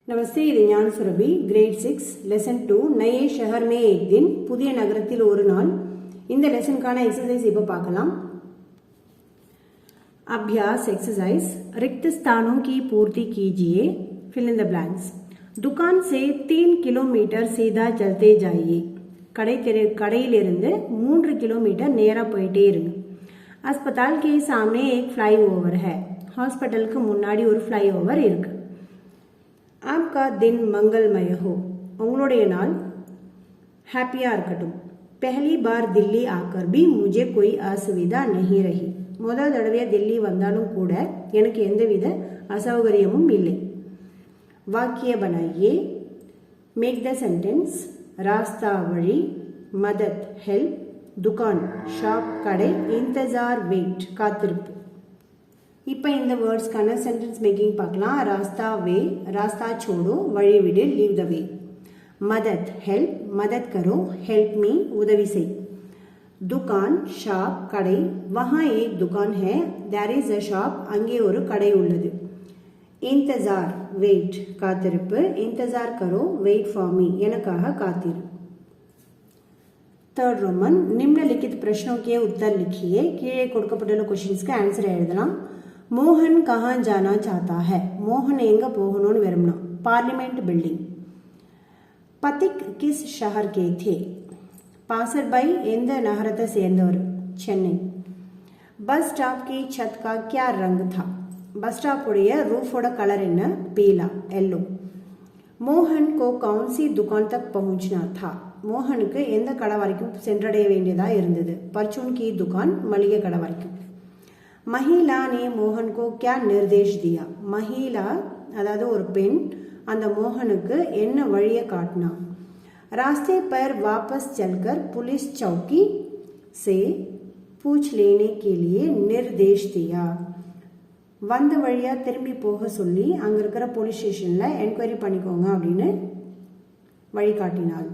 नमस्ते இது ஞான சுரபி கிரேட் 6 லெசன் 2 नए शहर में एक दिन புதிய நகரத்தில் ஒரு நாள் இந்த லெசனுக்கான எக்சர்சைஸ் இப்போ பார்க்கலாம் अभ्यास एक्सरसाइज रिक्त स्थानों की पूर्ति कीजिए fill in the blanks दुकान से 3 किलोमीटर सीधा चलते जाइए கடையிலிருந்து 3 किलोमीटर நேரா போயிட்டே இருங்க अस्पताल के सामने एक फ्लाईओवर है ஹாஸ்பிடலுக்கு முன்னாடி ஒரு फ्लाईओवर இருக்கு आपका दिन मंगलमय हो उंगलोड़े नाल हैप्पिया இருக்கட்டும் पहली बार दिल्ली आकर भी मुझे कोई असुविधा नहीं रही முதல் தடவையா दिल्ली வந்தாலும் கூட எனக்கு எந்தவித அசௌகரியமும் இல்லை वाक्य बनाइए मेक द सेंटेंस रास्ता वழி मदद हेल्प दुकान शॉप கடை इंतजार वेट காத்திருப்பு இப்போ இந்த வேர்ட்ஸ்க்கான சென்டென்ஸ் மேக்கிங் பார்க்கலாம் रास्ता वे रास्ता छोड़ो वழி விடு लीव द वे मदद हेल्प मदद करो हेल्प मी उदवी செய் दुकान शॉप கடை वहां एक दुकान है देयर इज अ शॉप அங்கே ஒரு கடை உள்ளது इंतजार वेट காத்திருப்பு इंतजार करो वेट फॉर मी எனக்காக காத்திரு थर्ड रोमन निम्नलिखित प्रश्नों के उत्तर लिखिए கீழே கொடுக்கப்பட்டுள்ள क्वेश्चंसக்கு ஆன்சர் எழுதலாம் मोहन कहाँ जाना चाहता है मोहन एंगा போகணும்னு விரும்புறான் पार्लियामेंट बिल्डिंग पथिक किस शहर के थे पासर बाई எந்த நகரத்தை சேர்ந்தவர் சென்னை बस स्टॉप की छत का क्या रंग था बस स्टॉप உடைய ரூஃபோட கலர் என்ன पीला येलो मोहन को कौन सी दुकान तक पहुंचना था மோகனுக்கு எந்த கடை வரைக்கும் சென்றடைய வேண்டியதா இருந்தது परचून की दुकान மளிகை கடை வரைக்கும் महिला ने मोहन को क्या निर्देश दिया महिला अदादु और पेन अंद मोहनुक्कु என்ன வழிய காட்டினா रास्ते पर वापस चलकर पुलिस चौकी से पूछ लेने के लिए निर्देश दिया வந்த வழியா திரும்பி போக சொல்லி அங்க இருக்கிற போலீஸ் ஸ்டேஷன்ல என்கொயரி பண்ணிக்கோங்க அப்படினு வழி காட்டினாள்